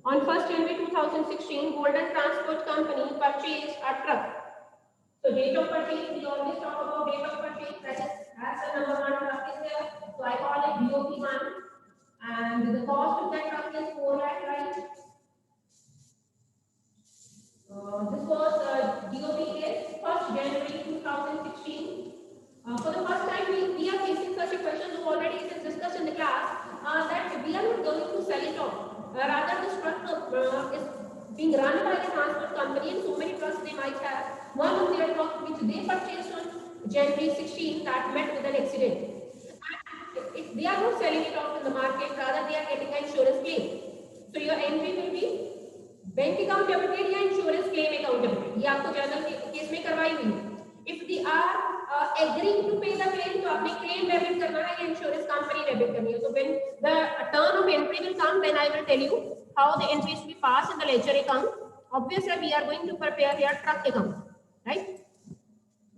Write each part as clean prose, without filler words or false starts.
On 1st January 2016, Golden Transport Company purchased a truck. So date of purchase, we always talk about date of purchase, that is as the number one truck is there. So I call it BOP1, and the cost of that truck is 4 lakh, right? This was DOP is 1st January 2016. For the first time, we are facing such a question, so already it is discussed in the class, that we are not going to sell it off. Rather, this truck is being run by the transport company, and so many trucks they might have. One of their trucks which they purchased on January 16 that met with an accident. And if they are not selling it off in the market, rather they are getting an insurance claim. So your entry will be bank account debited या insurance claim account debited, ये आपको general case में करवाई हुई है. If they are agreeing to pay the claim, तो आपने claim debit करना है या इंश्योरेंस कंपनी डेबिट करनी है. तो when the turn off entry will come, then I will tell you how the entries be pass in the ledger account. Obviously we are going to prepare here truck account, right.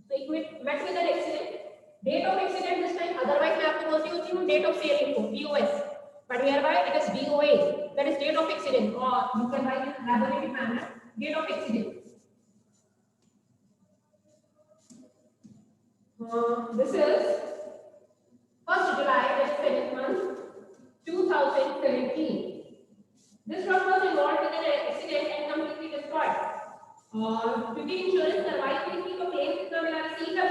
So it met with an accident. Date of accident this time, otherwise मैं आपको बोलती होती हूँ date of sale लिखो, DOS. But hereby it is DOA, that is date of accident, or you can write in elaborated manner, date of accident. This is 1st July, that is 7th month, 2017. This truck was involved in an accident and completely destroyed. क्योंकि insurance करवाई हुई थी तो claim कितना मिला, रसीद है,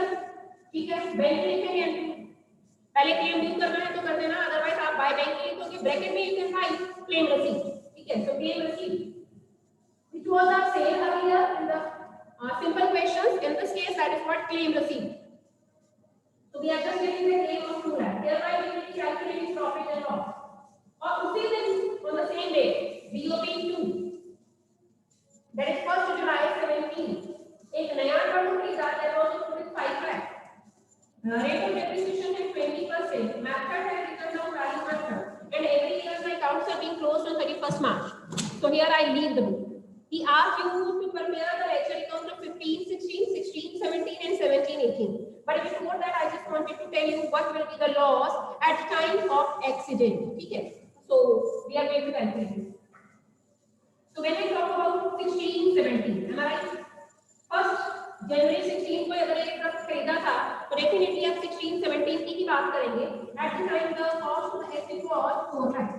ठीक है. बैंक लिखेंगे, पहले क्लेम ड्यू करना है तो कर देना, अदरवाइज आप बाय बैंक लिखोगे, ब्रैकेट में यू कैन राइट क्लेम रसीद, ठीक है. सो क्लेम रसीद, which was a sale earlier in the simple questions. In this case, that is what claim receipt. So we are just getting the claim of 2 lakh. Hereby we will be calculating profit and loss. और उसी दिन on the same day, BOP2, that is 1st July 17, एक नया truck खरीदा, that was with 5 lakh. Rate of depreciation is 20%. Method है return down value method. And every year the accounts are being closed on 31st March. So here I leave the book. He asked you to prepare the ledger account of 15, 16, 16, 17 and 17, 18. But before that I just wanted to tell you what will be the loss at time of accident. Okay? So we are going to calculate it. So when I talk about 16, 17, am I right? First जनवरी 16 को अगर एक truck खरीदा था तो definitely आप 16 17 की ही बात करेंगे. At the time the cost of asset was 4 lakh.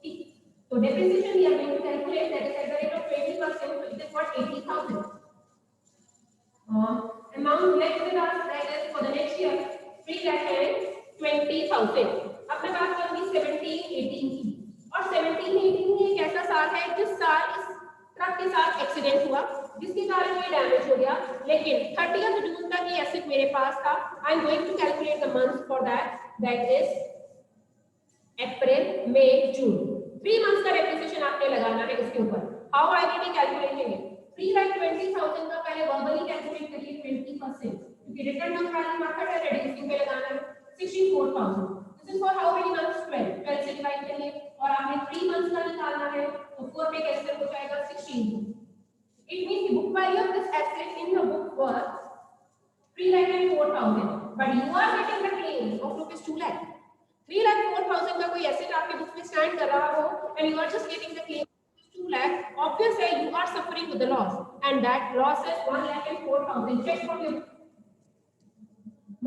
ठीक, तो depreciation we are going to calculate, that is at the rate of 20%, so it is what 80,000. Amount left with us, that is for the next year 3,20,000. अब मैं बात करूंगी 17 18 की. और 17 18 एक ऐसा साल है जिस साल इस ट्रक के साथ एक्सीडेंट हुआ जिसके कारण ये डैमेज हो गया, लेकिन 30th जून तक ये एसेट मेरे पास था. I am going to calculate the months for that, that is April May June. 3 months का डेप्रिसिएशन आपने लगाना है इसके ऊपर. How I will be calculating it? 3,20,000 का पहले वर्बली कैलकुलेट करिए 20%, क्योंकि रिटर्न ऑन वैल्यू मेथड है, रिड्यूसिंग पे लगाना है 64,000. This is for how many months? 12 से डिवाइड करिए और आपने 3 मंथ्स का निकालना है तो 4 पे कैसे हो जाएगा 16. It means the book value of this asset in the book was 3,04,000, but you are getting the claim of rupees 2 lakh. 3,04,000 का कोई एसेट आपके बुक में स्टैंड कर रहा हो and you are just getting the claim of 2 lakh. Obviously, you are suffering with the loss, and that loss is 1,04,000. Check for you.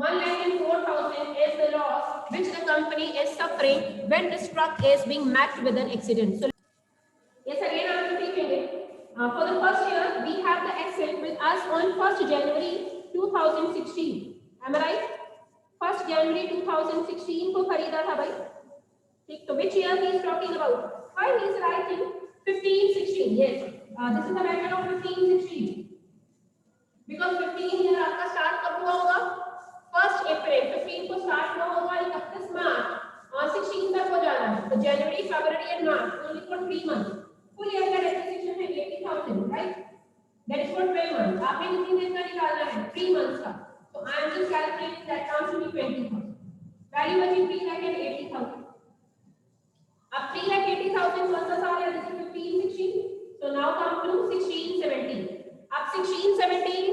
1,04,000 is the loss which the company is suffering when this truck is being met with an accident. So, yes, again I am repeating it. For the first year, we have the asset with us on 1st January 2016. Am I right? 1st January 2016 को खरीदा था भाई. ठीक, तो which year he is talking about? Why he is writing 15, 16? Yes, this is the method of 15, 16. Because 15 year आपका start कब हुआ होगा? 1st April. 15 को start हुआ होगा 31 मार्च और 16 तक हो जाना है. तो January, February and March only for 3 months. Full year का depreciation है 80,000, right? That is for 12 months. आपने कितनी देर का निकालना है? 3 months का. So I am just calculating that comes to be 20,000. Value बची 3,80,000. अब 3,80,000 कौन सा साल है? This is 15, 16. So now come to 16, 17. अब 16, 17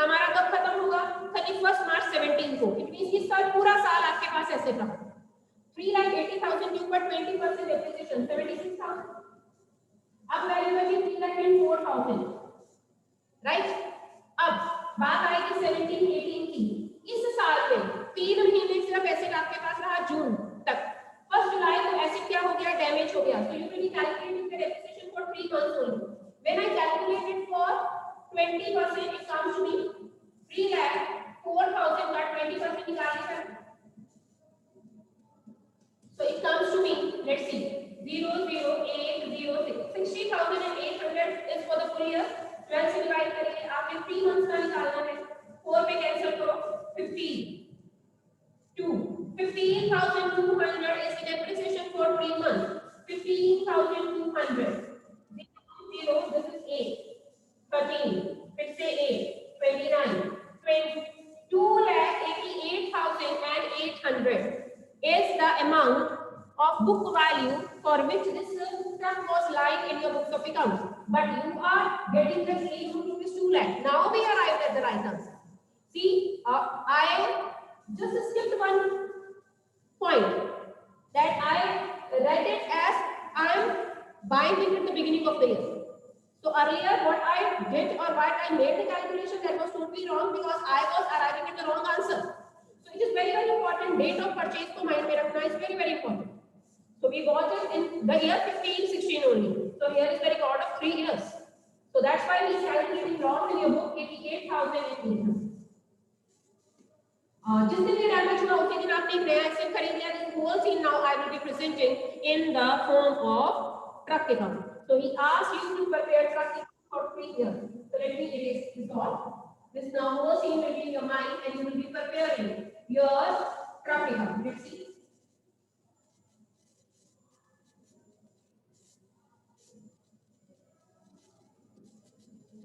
हमारा कब खत्म होगा? 31st March 17 को. It means इस साल पूरा साल आपके पास ऐसे रहा. 3,80,000 के ऊपर 20% डेप्रिसिएशन 76,000. अब वैल्यू बची 3,04,000, राइट. अब बात आएगी 17-18 की. इस साल में 3 महीने सिर्फ एसेट आपके पास रहा जून तक. 1 जुलाई को एसेट क्या हो गया, डैमेज हो गया. So you will be calculating the depreciation for 3 months only. When I calculate it for 20%, it comes to me 3,04,000 का 20% निकालने का. So it comes to me, let's see, 00806. 60,800 is for the full year. 12 से divide करेंगे, आपने 3 months का निकालना है. 4 पे कैंसिल करो, 15. 15,200 is the depreciation for 3 months. 15,200. 0, this is 8. 13. Let's say 8. 29. 20. 2,88,800 is the amount of book value for which this truck was lying in your books of accounts. But you are getting the claim rupees 2 lakh. Now we arrived at the right answer. See, I just skipped one point that I read it as I am buying it at the beginning of the year. So earlier what I did or what I made the calculation, that was totally wrong because I was arriving at the wrong answer. So it is very, very important. Date of purchase को mind में रखना is very, very important. So we bought it in the year 15-16 only. So here is the record of 3 years. So that's why we is calculating wrong in your book 88,800. जिस दिन ये damage हुआ उसी दिन आपने एक नया एक्सेल खरीद लिया. This whole scene now I will be presenting in the form of truck account. So he asked you to prepare truck account for 3 years. So let me erase this all. This now whole scene will be in your mind and you will be preparing your truck account. Let's see.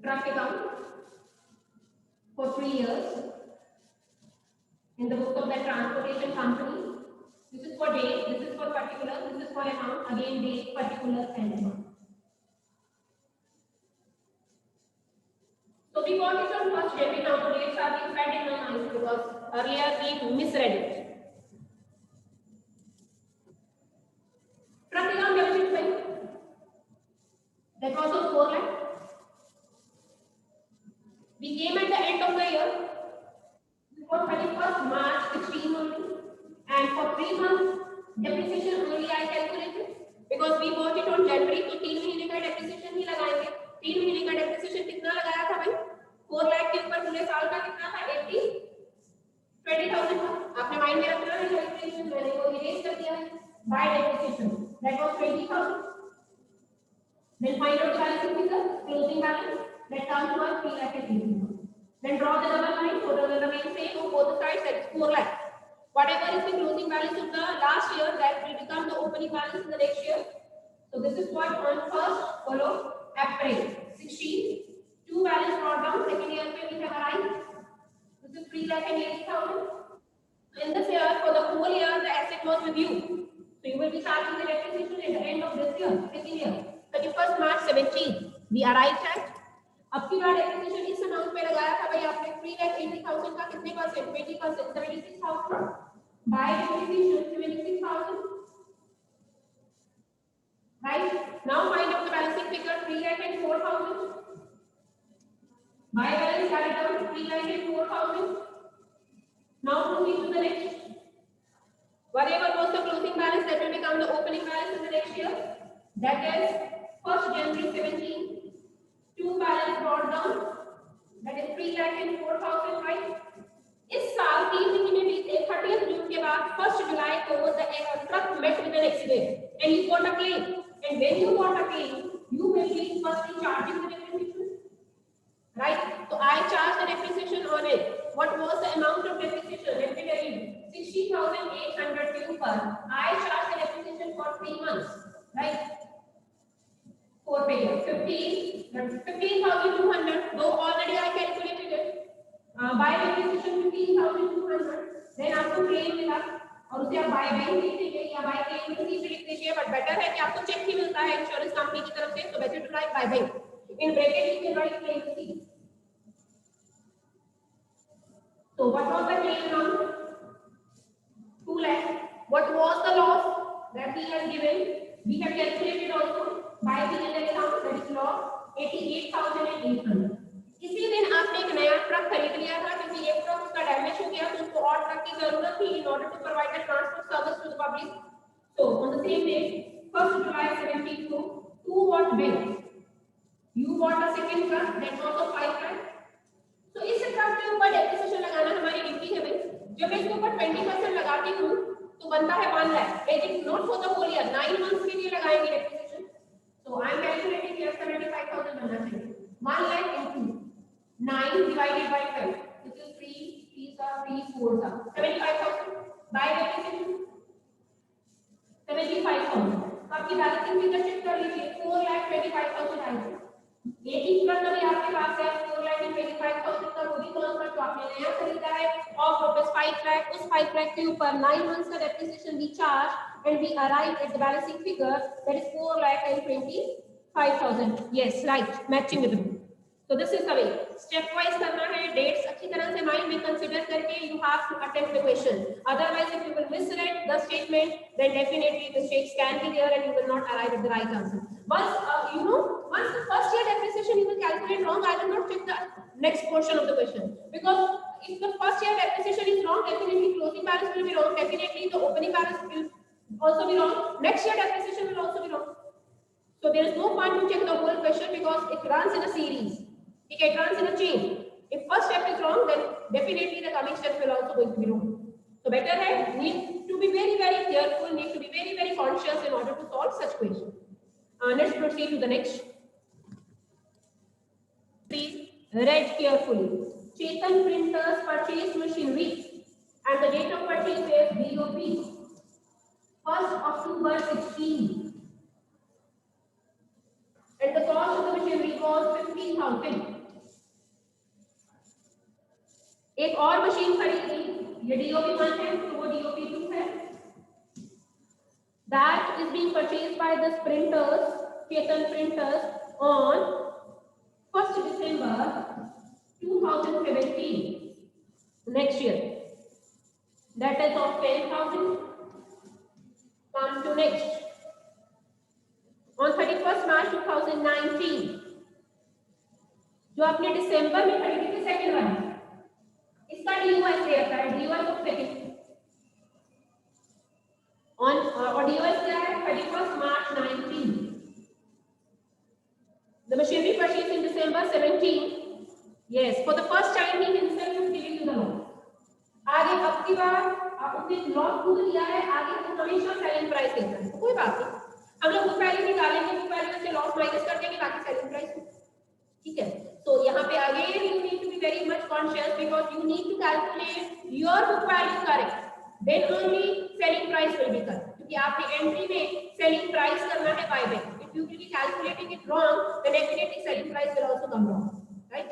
Truck account for 3 years in the book of the transportation company. This is for date, this is for particular, this is for amount, again date, particular and amount. So we got it on first January. Now the dates are being fed in my mind because earlier we misread it. Truck account deficit file. That was of 4 lakh. We came at the end of the year. For 31st March 16 only, and for 3 months depreciation only I calculated because we bought it on January. तो 3 महीने का depreciation ही लगाएंगे. 3 महीने का depreciation कितना लगाया था भाई? 4 लाख के ऊपर पूरे साल का कितना था? 20,000 था. आपने माइंड में रखना है calculation. मैंने वो erase कर दिया है. By depreciation that was 20,000. Then find out balancing figure, closing balance. That comes to us 3 lakh 18,000. Then draw the double line, so the remain same on both sides, that is 4 lakh. Whatever is the closing balance of the last year, that will become the opening balance in the next year. So this is what on first follow April 16. 2 balance brought down, second year we have arrived. This is 3 lakh and 80,000. In this year, for the whole year, the asset was with you. So you will be charging the depreciation at the end of this year, second year. 31st March 17, we arrived at. अब की बार depreciation इस amount पे लगाया था भाई आपने 3,80,000 का कितने percent 20% 76,000 bye depreciation 76,000 right. Now find out the balancing figure 3,04,000 bye balance carried out 3,04,000. Now proceed to the next. Whatever was the closing balance, that will become the opening balance in the next year. That is 1st January 17. 2 balance brought down, that is 3,04,000, right? इस साल 3 महीने बीते 30th जून के बाद 1st जुलाई को the truck met with an accident and you got a claim, and when you got a claim you will be firstly charging the depreciation, right? So I charged the depreciation on it. What was the amount of depreciation? Let me tell you, 60,800 के ऊपर I charged the depreciation for 3 months, right? 4 पे गया 15,200. though already I calculated it. By depreciation 15,200. then आपको claim मिला और उसे आप by bank लिख दीजिए या बाय क्लेम किसी से लिख दीजिए. बट बेटर है कि आपको चेक ही मिलता है इंश्योरेंस कंपनी की तरफ से, तो better to write by bank. In bracket लिख के राइट क्लेम किसी. So what was the claim amount? 2 lakh. What was the loss that he has given? We have calculated also by the account, that is loss 88,800. इसी दिन आपने एक नया truck खरीद लिया था क्योंकि एक ट्रक उसका डैमेज हो गया तो उसको और ट्रक की जरूरत थी in order to provide the transport service to the public. So on the same day, 1st July 72, who bought when? You bought a second truck that was of 5 lakh. तो इस ट्रक के ऊपर depreciation लगाना हमारी duty है भाई. जब मैं इसके ऊपर 20% लगाती हूँ तो बनता है 1 lakh. It is not for the whole year, 9 months के लिए लगाएंगे depreciation. So I am calculating here 75,000 बनना चाहिए. 1 lakh into 9 divided by 5, which is 3 3s are 3 4s are 75,000 by depreciation 75,000. तो आपकी बैलेंसिंग फिगर चेक कर लीजिए. 4,25,000 आएगा. एक ही ट्रक अभी आपके पास है 4,25,000 का, वो भी कौन सा जो आपने नया खरीदा है ऑफ रुपीस 5 लाख. उस 5 लाख के ऊपर 9 मंथ्स का depreciation we charge and we arrive at the balancing figure that is 4,25,000. Yes right, matching with the. So this is the way. Step wise करना है. Dates अच्छी तरह से mind में consider करके you have to attempt the question. Otherwise, if you will misread the statement, then definitely mistakes can be there and you will not arrive at the right answer. Once once the first year depreciation you will calculate wrong, I will not check the next portion of the question, because if the first year depreciation is wrong, definitely closing balance will be wrong. Definitely the opening balance will also be wrong. Next year depreciation will also be wrong. So there is no point to check the whole question because it runs in a series. Okay, it runs in a chain. If first step is wrong, then definitely the coming steps will also going to be wrong. So better है, need to be very careful, need to be very conscious in order to solve such question. Let's proceed to the next. Please read carefully. Chetan Printers purchase machinery and the date of purchase is DOP 1st October 16. And the cost of the machinery was 15,000. एक और machine खरीदी, ये DOP 1 है तो वो DOP 2 है. That is being purchased by the printers, Chetan Printers, on 1st December 2017. Next year, that is of 10,000. Come to next. On 31st March 2019, जो आपने दिसंबर में खरीदी थी सेकंड वाली, इसका DOS दे रखा है. DOS ऑफ सेकंड ऑन और DOS क्या है 31st March 19. The machinery purchased in December 17. Yes, for the first time he himself is giving you the loss. आगे अब की बार उसने लॉस खुद लिया है, आगे वो हमेशा सेलिंग प्राइस देता है. तो कोई बात नहीं, हम लोग बुक वैल्यू निकालेंगे, बुक वैल्यू से लॉस माइनस कर देंगे, बाकी सेलिंग प्राइस. ठीक है. So यहाँ पे again you need to be very much conscious because you need to calculate your book value correct. Then only selling price will be correct. क्योंकि आपने एंट्री में selling price करना है by when. If you will be calculating it wrong, then definitely selling price will also come wrong. Right?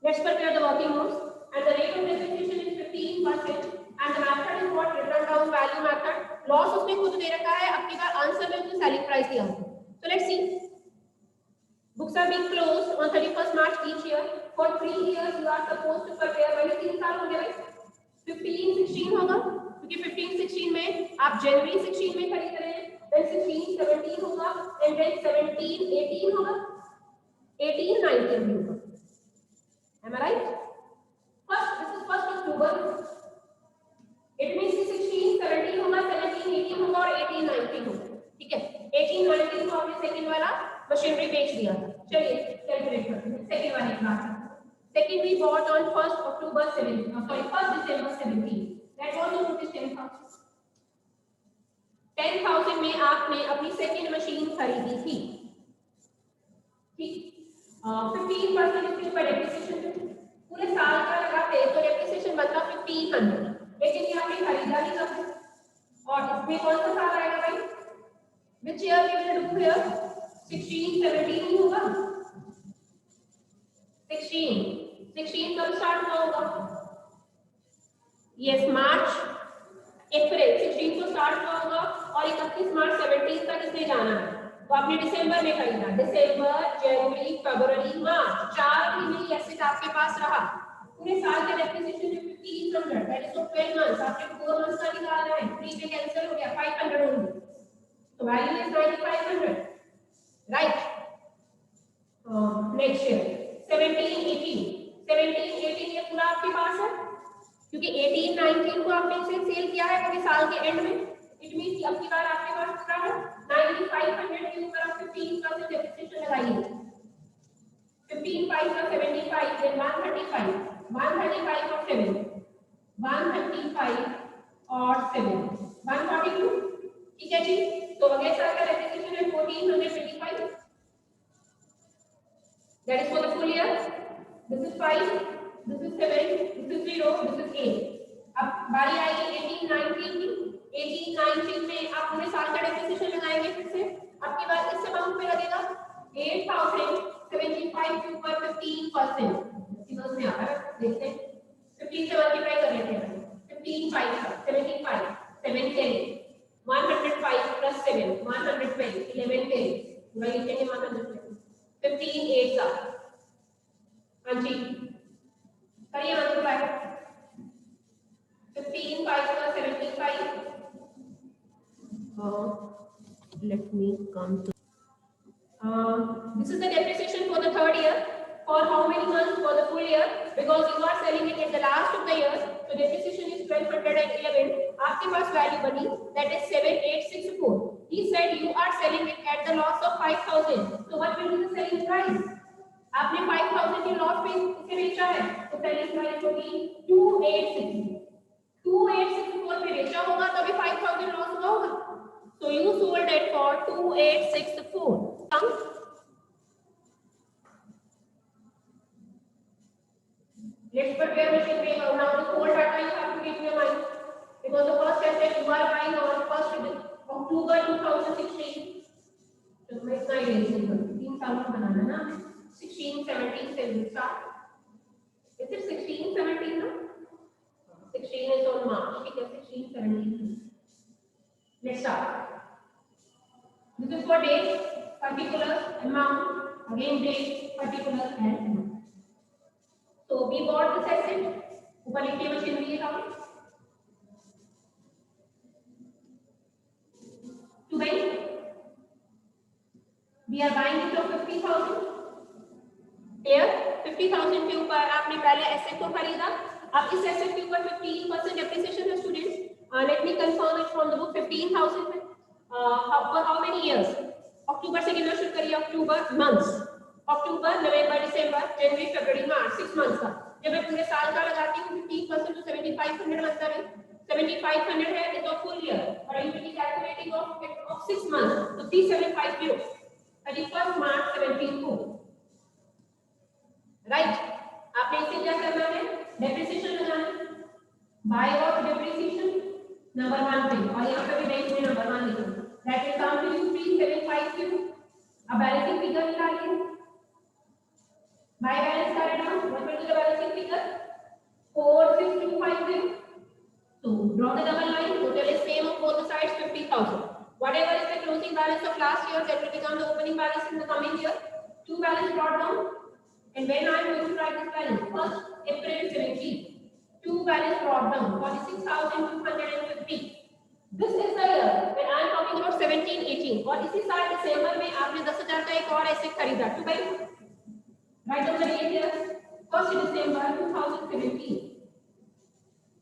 Let's prepare the working notes. And the rate of depreciation is 15%. And the method is what? Return down value method. Loss उसने खुद दे रखा है. अब की बार answer में उसने selling price दिया होगा. So let's see. Books are being closed on 31st March each year. For 3 years you are supposed to prepare. मैंने 3 साल हो गए भाई. 15-16 होगा क्योंकि 15-16 में आप जनवरी 16 में खरीद रहे हैं. Then 16-17 होगा and then 17-18 होगा. 18-19 भी होगा. Am I right? This is 1st October. It means 16-17 होगा, 17-18 होगा और 18-19 होगा. ठीक है. 18-19 को आपने सेकंड वाला मशीनरी बेच दिया. चलिए कैलकुलेट करते हैं सेकंड वाले की बात. Second we bought on 1st October 1st December 17. That was on rupees 10,000. 10,000 में आपने अपनी सेकंड मशीन खरीदी थी. ठीक. 15% इसके ऊपर डेप्रिसिएशन पूरे साल का लगाते तो डेप्रिसिएशन बनता 1,500. लेकिन ये आपने खरीदा नहीं कब, और इसमें कौन सा साल आएगा भाई? Which year we will do here? 16-17 ही होगा. 16 कब स्टार्ट हुआ होगा? Yes, March, April 16 को स्टार्ट हुआ होगा और 31 मार्च 17 तक इसने जाना है. तो आपने दिसंबर में खरीदा. दिसंबर, जनवरी, फरवरी, मार्च 4 महीने एसेट आपके पास रहा. पूरे साल का डेप्रिसिएशन है 1500, दैट इज फॉर 12 मंथ्स। आपने 4 मंथ्स का निकालना है, 3 पे कैंसिल हो गया, 500 ओनली, तो value is 9500, right. Next year 17 18, 17 18 ये पूरा आपके पास है, क्योंकि 18 19 को आपने इसे सेल किया है पूरे साल के एंड में, इट मींस अब की बार आपके पास पूरा है 9500 के ऊपर आप 15% डेप्रिसिएशन लगाइए। 15 5 का 75, then 135, 135 और 7, 135 और 7, 142, ठीक है जी। तो अगले साल का डेप्रिसिएशन है 1425, that is for the full year, this is 5, this is 7, this is 0, this is 8। अब बारी आएगी 18 19 की, 18 19 में आप पूरे साल का डेप्रिसिएशन लगाएंगे फिर से, अब की बार किस अमाउंट पे लगेगा, 8075 के ऊपर 15%, सिंगल्स में आता है, देखते हैं 15 से मल्टीप्लाई कर लेते हैं, 15 5 का 75, 7 10, 105 प्लस 7 120, 11 10, पूरा लिखेंगे 120, 15 8 का, हाँ जी करिए मल्टीप्लाई, 15 5 का 75, let me come to this is the depreciation for the third year. For how many months? For the full year, because you are selling it at the last of the year, so depreciation is 1211। आपके पास value बनी that is 7864। He said you are selling it at the loss of 5000, so what will be the selling price? आपने 5000 के loss पे इसे बेचा है, तो selling price होगी 2864 पे बेचा होगा तभी 5000 लॉस हुआ होगा, so you sold it for 2864। Let's prepare machine pay now. The whole data you have to keep in your mind, because the first asset you are buying on 1st October 2016, तो मैं इतना ही ले सकता हूँ, 3 साल में बनाना ना, 16 17 से start, is it 16 17 ना, 16 is on March, ठीक है 16 17, let's start। This is for date, particular, amount, again date, particular and amount। So we bought this asset, ऊपर लिखिए मशीनरी का, to buy, we are buying it for 50,000, here 50,000 के ऊपर आपने पहले एसेट को खरीदा, अब इस एसेट के ऊपर 15% डेप्रिसिएशन है students, let me confirm it from the book, 15,000 में for how many years? अक्टूबर से गिनना शुरू करिए, अक्टूबर मंथ्स, अक्टूबर नवंबर दिसंबर जनवरी फरवरी मार्च, 6 मंथ्स का, जब मैं पूरे साल का लगाती हूँ 15% तो 7500 बनता है, 7500 है इज ऑफ फुल ईयर और you will be calculating of 6 months, तो 3750 31 मार्च 17 को, राइट। आपने इसे क्या करना है, डेप्रिसिएशन लगाना, बाय ऑफ डेप्रिसिएशन नंबर 1 पे, और यहाँ पे भी बैंक में नंबर 1 लिखो, that will come to you 3750। अब बैलेंसिंग फिगर निकालिए, by balance carried out, what will be the balancing figure, 46250, so draw the double line, total is same of both the sides 50,000, whatever is the closing balance of last year that will become the opening balance in the coming year, 2 balance brought down, and when I am going to write this balance, 1st April 17, 2 balance brought down 46,250, this is the year when I am talking about 17 18, और इसी साल दिसंबर में आपने 10,000 का एक और asset खरीदा, to buy, write down the date here, 1st December 2017,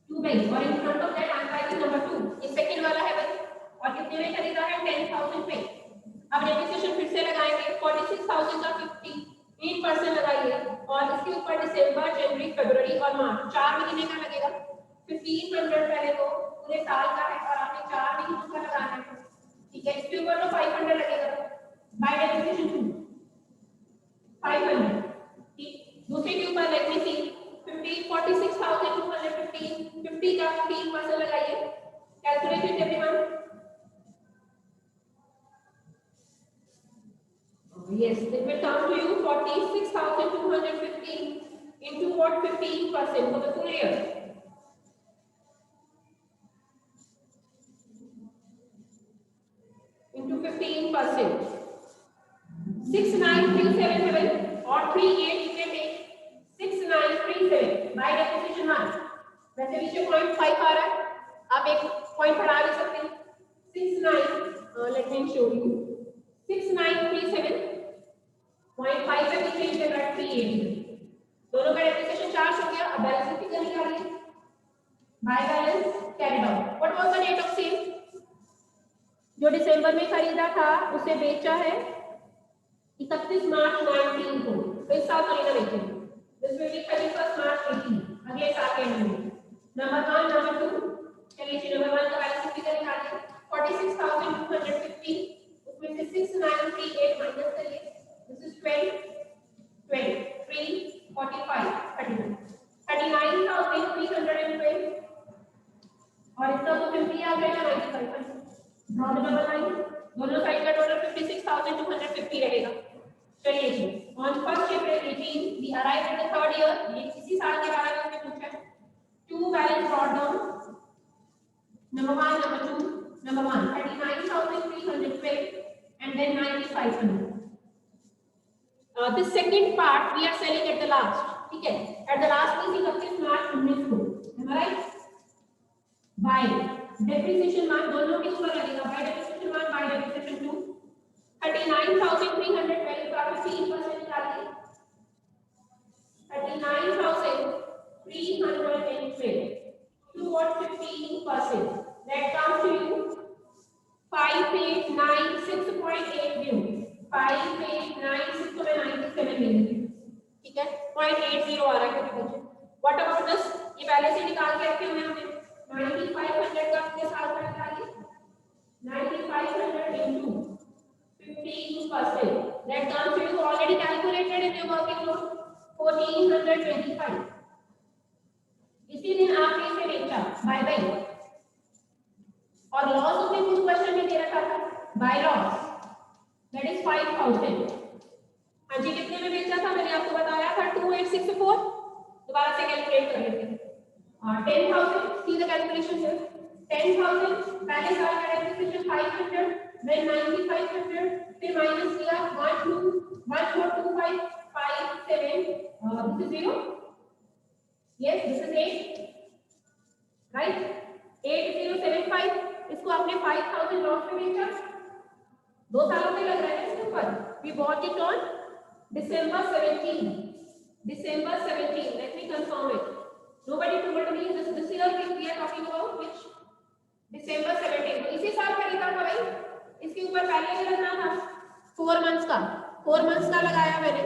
to buy, और in front of that I am writing number 2, ये सेकंड वाला है भाई, और कितने में खरीदा है, 10,000 पे। अब डेप्रिसिएशन फिर से लगाएंगे, 46,000 का 15% लगाइए, और इसके ऊपर दिसंबर जनवरी फरवरी और मार्च 4 महीने का लगेगा, 1500 पहले तो पूरे साल का है और आपने 4 महीनों का लगाना है, ठीक है। इसके ऊपर तो 500 लगेगा, बाय डेप्रिसिएशन 2 500, ठीक। दूसरे के ऊपर लेट मी सी 46,215, 50 का 15% लगाइए, calculate it everyone, yes, it will come to you 46,215 into what, 15% for the full year, into 15%, 6937 और 38 you can take 6937 by वैसे पीछे 0.5 आ रहा है, आप एक पॉइंट बढ़ा भी सकते हैं 69, लेट मी शो यू 6937.5 पे पीछे इसे रख 380, दोनों का डेप्रिसिएशन चार्ज हो गया। अब बैलेंस शीट फिगर निकालिए, by balance carried out. What was the date of sale? जो दिसंबर में खरीदा था उसे बेचा है 31 मार्च 19 को, तो इस साल खरीदा बेचे, दिस विल बी 31 मार्च 18, अगले साल के एंड में। नंबर 1 नंबर 2, चलिए नंबर 1 का बैलेंस शीट फिगर निकालिए 46,250, उसमें से 6938 माइनस करिए, दिस इज 12 20 3 45 39 39,312, और इसका तो सिंपली आ जाएगा 95। ड्रॉ द डबल लाइन, दोनों साइड का टोटल 56,250 रहेगा। चलिए जी, on 1 April 18 we arrive at the third year, ये इसी साल के बारे में पूछा है। To balance brought down, number 1 number 2, number 1 39,312 and then 9,500. This second part we are selling at the last, ठीक है, at the last means 31 मार्च 19 को, am I right? By depreciation mark दोनों के ऊपर लगेगा, by depreciation mark by depreciation 2 39,312 का 15% निकालिए, 39,312 to what 15%, that comes to you 5896.8 view, 5896.97 million, ठीक है, 0.80 आ रहा है क्योंकि बच्चे। व्हाट अबाउट दिस, ये पहले से निकाल के रखे हुए हमने 9500 का कितने साल का निकालिए, 9500 into 15%, that comes to you already calculated in your working load 1425। इसी दिन आपने इसे बेचा बाय बाय, और लॉस उसने कुछ क्वेश्चन में दे रखा था बाय लॉस, दैट इज 5000। हाँ जी, कितने में बेचा था मैंने आपको बताया था 2864, दोबारा से कैलकुलेट कर लेते हैं। 10,000, सी द कैलकुलेशन हियर, 10,000 पहले साल का डेप्रिसिएशन 500, देन 9500, फिर माइनस किया 121425 57, this is 0, yes this is 8, right, 8075, इसको आपने 5000 लॉस में बेचा, 2 सालों में लग रहा है इसके ऊपर। we bought it on December 17, let me confirm it, nobody told me this year we are talking about which December 17, तो इसी साल खरीदा था भाई, इसके ऊपर पहले ही लगना था 4 मंथ्स का लगाया मैंने,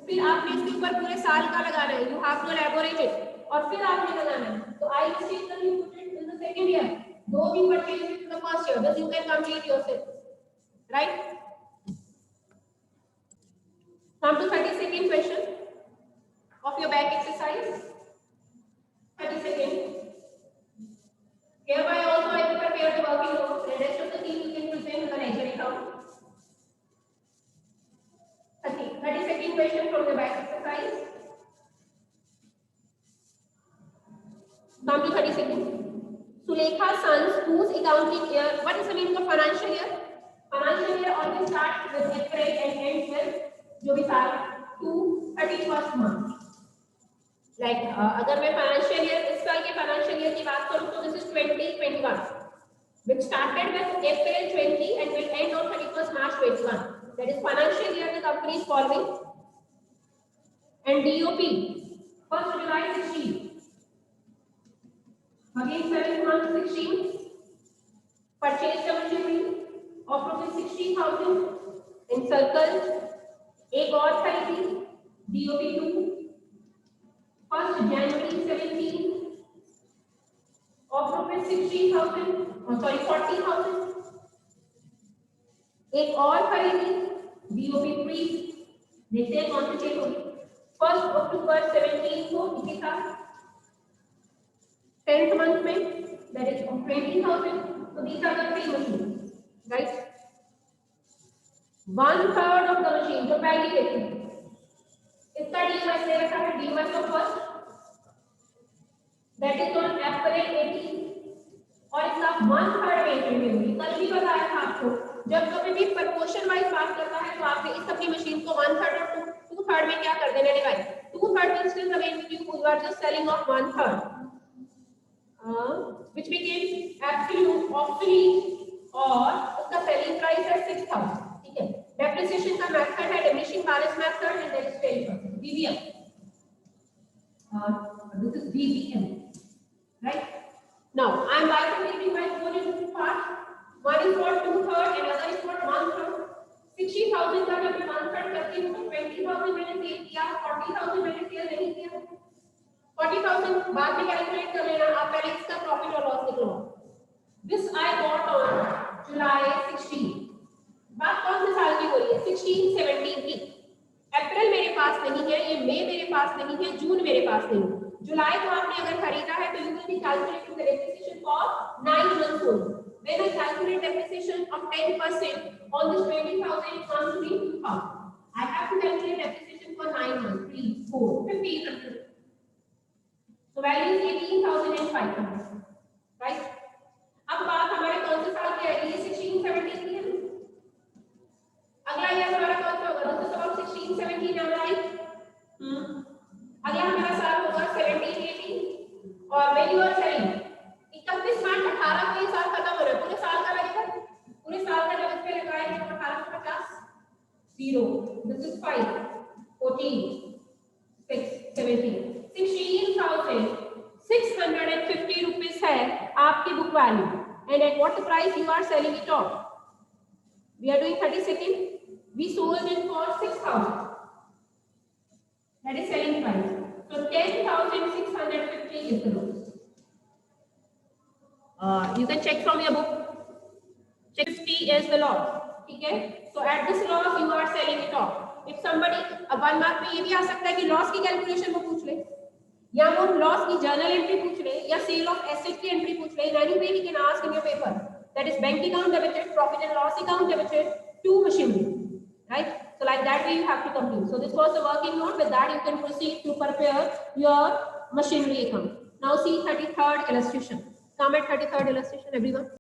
फिर आपने इसके ऊपर पूरे साल का लगाना है, you have to elaborate it, और फिर आपने लगाना है, तो I mistakenly put it in the second year, though we purchased it in the first year, thus you can complete yourself, right? Come to 32nd question of your back exercise. 32nd. Hereby also I will prepare the working notes, the rest of the thing you can present in the lecture account. 32nd question from the back exercise. Come to 32nd. Sulekha sons whose accounting year, what is the meaning of financial year? Financial year always starts with April and ends with जो भी साल to 31st month. Like अगर मैं financial year इस साल के financial year की बात करूँ तो this is 2021, which started with April 20 and will end on 31st March 21. That is financial year the company is following. And DOP 1st July 16. Again 7th month 16. Purchase machinery of ₹60,000 in circle. एक और खरीदी DOP 2 1st January 17 of ₹60,000, sorry 40,000. एक और खरीदी DOP 3, देखते हैं कौन सी check होगी, 1st October 17 को इसी साल 10th month में, that is 20,000. So these are the 3 machines, right? 1/3 of the machine जो पहली देखी, इसका DOS दे रखा है, DOS of first, that is on April 18, और इसका 1/3 पेमेंट में होगी। कल भी बताया था आपको, जब कभी भी प्रपोर्शन वाइज बात करता है तो आपने इस अपनी मशीन को 1/3 और 2/3 में क्या कर देना divide, 2/3 means still remain with you, you are just selling of 1/3, which became absolute, obsolete और उसका selling price है 6,000. ठीक है. Depreciation का method है diminishing balance method and there is failure process, DBM. This is DBM, right? Now I am bifurcating my loan into two parts. One is for 2/3 and other is for 1/3. 60,000 का जब मैं 1/3 करती हूँ तो 20,000 मैंने cell किया, 40,000 मैंने सेल नहीं किया. 40,000 बाद में कैलकुलेट कर लेना, आप पहले इसका प्रॉफिट और लॉस निकलो. This I bought on July 16. बात कौन से साल की हो रही है? 16-17 की. अप्रैल मेरे पास नहीं है, ये मई मेरे पास नहीं है, जून मेरे पास नहीं है. जुलाई को आपने अगर खरीदा है तो you will be calculating the depreciation for 9 months only. When I calculate depreciation of 10% on this 20,000, it comes to be 2,000. I have to calculate depreciation for 9 months, 3, 4, 15. So value is 18,500, right? अब बात हमारे कौन से साल की आएगी? 16-17 की है. अगला ईयर हमारा कौन सा होगा? तो सब 16-17 am I right? अगला हमारा साल होगा 17-18 और when you are selling 31 मार्च 18 को ये साल खत्म हो रहा है. पूरे साल का लगेगा, पूरे साल का जब इस पे लगाएंगे तो 1850 0. This is 5, 14, 6, 17. 16,650 rupees है आपकी book value. And at what price you are selling it off? We are doing 32nd. We sold it for 6,000. That is selling price. So 10,650 is the loss. You can check from your book. 50 is the loss. ठीक है? So at this loss you are selling it off. If somebody अब 1 mark में ये भी आ सकता है कि loss की कैलकुलेशन वो पूछ ले, या वो लॉस की जर्नल एंट्री पूछ ले, या सेल ऑफ एसेट की एंट्री पूछ ले. In any way he can ask in your paper. That is bank account debited, profit and loss account debited to machinery, right? So like that way you have to complete. So this was the working note. With that you can proceed to prepare your machinery account. Now see 33rd illustration. Come at 33rd illustration, everyone.